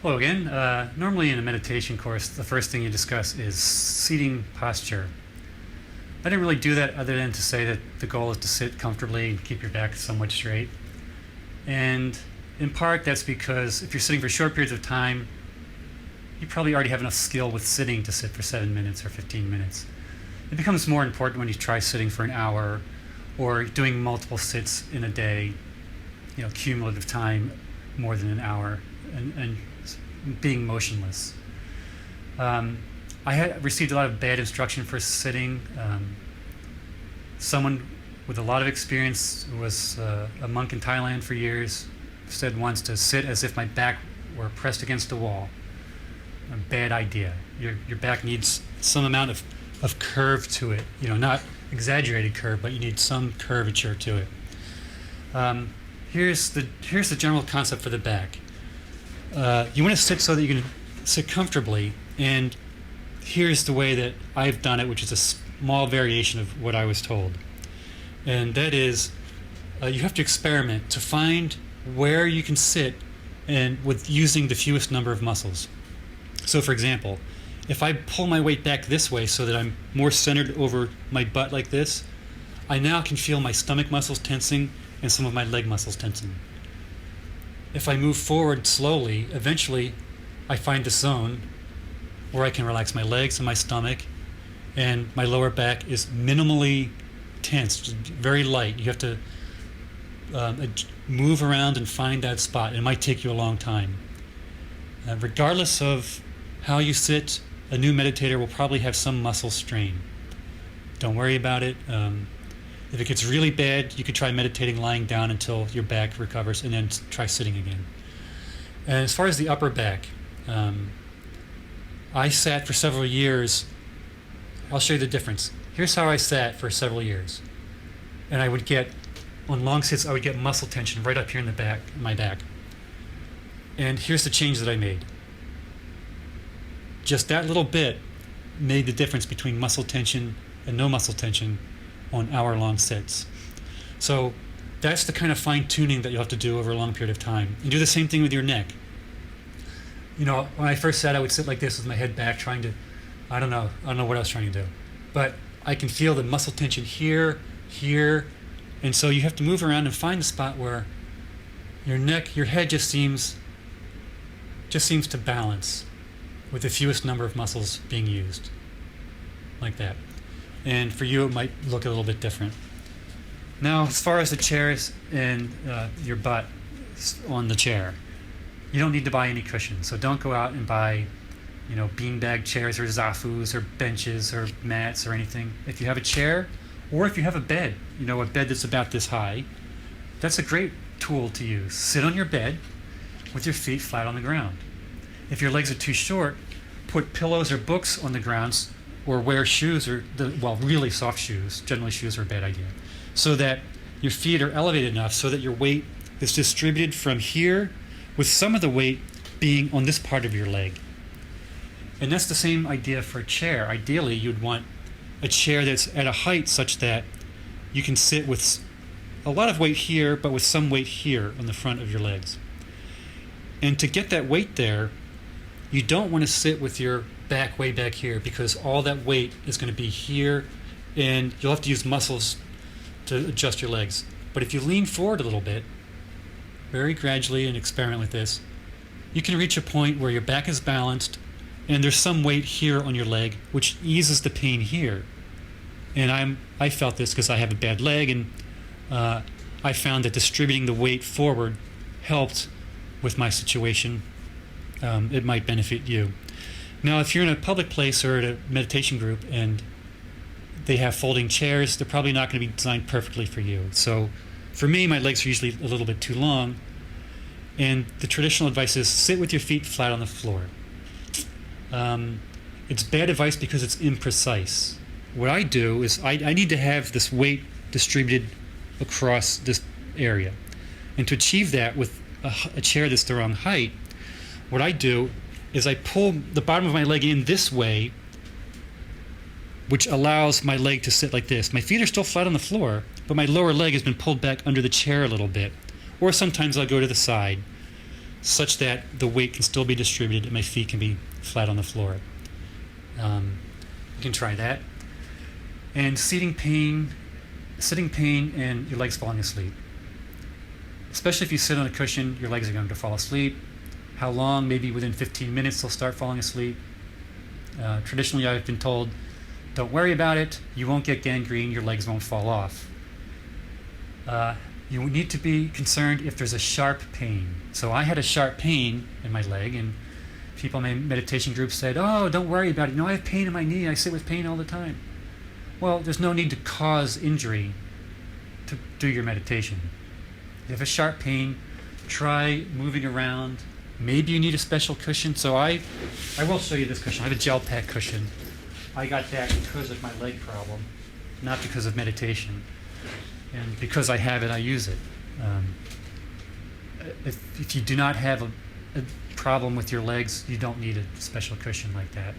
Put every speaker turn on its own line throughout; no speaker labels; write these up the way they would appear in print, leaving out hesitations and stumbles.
Hello again. Normally in a meditation course, the first thing you discuss is seating posture. I didn't really do that other than to say that the goal is to sit comfortably and keep your back somewhat straight. And in part, that's because if you're sitting for short periods of time, you probably already have enough skill with sitting to sit for 7 minutes or 15 minutes. It becomes more important when you try sitting for an hour or doing multiple sits in a day, cumulative time more than an hour, and being motionless. I had received a lot of bad instruction for sitting. Someone with a lot of experience, who was a monk in Thailand for years, said once to sit as if my back were pressed against a wall. A bad idea. Your back needs some amount of curve to it. Not exaggerated curve, but you need some curvature to it. Here's the general concept for the back. You want to sit so that you can sit comfortably, and here's the way that I've done it, which is a small variation of what I was told. And that is, you have to experiment to find where you can sit and with using the fewest number of muscles. So for example, if I pull my weight back this way so that I'm more centered over my butt like this, I now can feel my stomach muscles tensing and some of my leg muscles tensing. If I move forward slowly, eventually I find the zone where I can relax my legs and my stomach, and my lower back is minimally tense, very light. You have to move around and find that spot. It might take you a long time. Regardless of how you sit, a new meditator will probably have some muscle strain. Don't worry about it. If it gets really bad, you could try meditating lying down until your back recovers, and then try sitting again. And as far as the upper back, I sat for several years. I'll show you the difference. Here's how I sat for several years. And I would get, on long sits, I would get muscle tension right up here in the back, my back. And here's the change that I made. Just that little bit made the difference between muscle tension and no muscle tension on hour-long sits. So that's the kind of fine-tuning that you'll have to do over a long period of time. And do the same thing with your neck. When I first sat, I would sit like this with my head back, trying to, I don't know what I was trying to do. But I can feel the muscle tension here, and so you have to move around and find the spot where your neck, your head just seems to balance with the fewest number of muscles being used, like that. And for you, it might look a little bit different. Now, as far as the chairs and your butt on the chair, you don't need to buy any cushions. So don't go out and buy, beanbag chairs or zafus or benches or mats or anything. If you have a chair, or if you have a bed, a bed that's about this high, that's a great tool to use. Sit on your bed with your feet flat on the ground. If your legs are too short, put pillows or books on the ground, or wear shoes, really soft shoes. Generally, shoes are a bad idea. So that your feet are elevated enough so that your weight is distributed from here, with some of the weight being on this part of your leg. And that's the same idea for a chair. Ideally, you'd want a chair that's at a height such that you can sit with a lot of weight here, but with some weight here on the front of your legs. And to get that weight there, you don't want to sit with your back way back here, because all that weight is going to be here, and you'll have to use muscles to adjust your legs. But if you lean forward a little bit, very gradually, and experiment with this, you can reach a point where your back is balanced and there's some weight here on your leg, which eases the pain here. And I felt this because I have a bad leg, and I found that distributing the weight forward helped with my situation. It might benefit you. Now, if you're in a public place or at a meditation group and they have folding chairs, they're probably not going to be designed perfectly for you. So for me, my legs are usually a little bit too long, and the traditional advice is sit with your feet flat on the floor. It's bad advice because it's imprecise. What I do is I need to have this weight distributed across this area. And to achieve that with a chair that's the wrong height, what I do is I pull the bottom of my leg in this way, which allows my leg to sit like this. My feet are still flat on the floor, but my lower leg has been pulled back under the chair a little bit. Or sometimes I'll go to the side. such that the weight can still be distributed and my feet can be flat on the floor. You can try that. And sitting pain and your legs falling asleep. Especially if you sit on a cushion, your legs are going to fall asleep. How long? Maybe within 15 minutes they'll start falling asleep. Traditionally, I've been told, don't worry about it, you won't get gangrene, your legs won't fall off. You need to be concerned if there's a sharp pain. So I had a sharp pain in my leg, and people in my meditation group said, oh, don't worry about it. I have pain in my knee, I sit with pain all the time. Well, there's no need to cause injury to do your meditation. If you have a sharp pain, try moving around. Maybe you need a special cushion. So I will show you this cushion. I have a gel pack cushion. I got that because of my leg problem, not because of meditation. And because I have it, I use it. If you do not have a problem with your legs, you don't need a special cushion like that.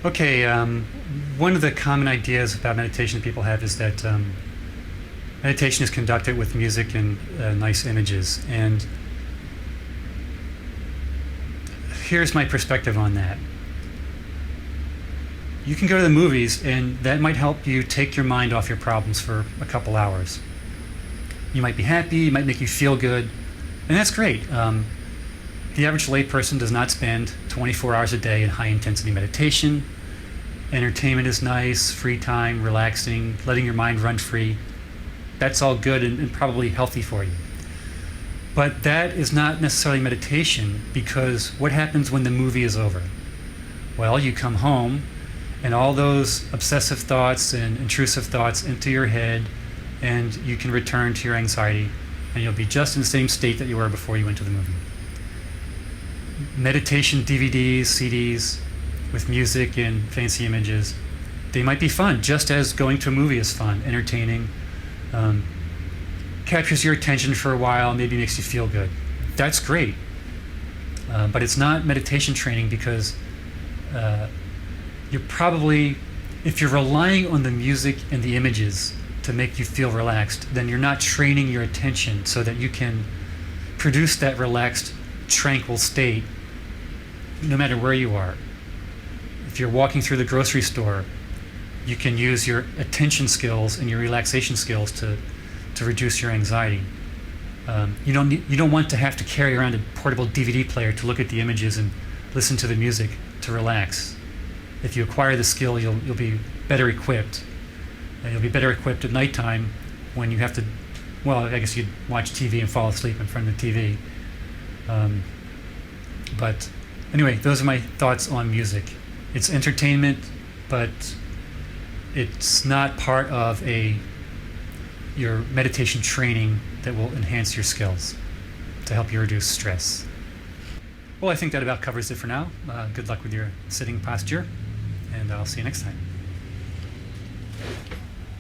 Okay, one of the common ideas about meditation people have is that meditation is conducted with music and nice images. And here's my perspective on that. You can go to the movies, and that might help you take your mind off your problems for a couple hours. You might be happy, it might make you feel good, and that's great. The average layperson does not spend 24 hours a day in high-intensity meditation. Entertainment is nice, free time, relaxing, letting your mind run free. That's all good and probably healthy for you. But that is not necessarily meditation, because what happens when the movie is over? Well, you come home, and all those obsessive thoughts and intrusive thoughts enter your head, and you can return to your anxiety, and you'll be just in the same state that you were before you went to the movie. Meditation DVDs, CDs, with music and fancy images, they might be fun, just as going to a movie is fun, entertaining, captures your attention for a while, maybe makes you feel good. That's great. But it's not meditation training, because you're probably, if you're relying on the music and the images to make you feel relaxed, then you're not training your attention so that you can produce that relaxed, tranquil state no matter where you are. If you're walking through the grocery store, you can use your attention skills and your relaxation skills to reduce your anxiety. You don't want to have to carry around a portable DVD player to look at the images and listen to the music to relax. If you acquire the skill, you'll be better equipped. And you'll be better equipped at nighttime when you have to, well, I guess you'd watch TV and fall asleep in front of the TV. But anyway, those are my thoughts on music. It's entertainment, but it's not part of your meditation training that will enhance your skills to help you reduce stress. Well, I think that about covers it for now. Good luck with your sitting posture, and I'll see you next time.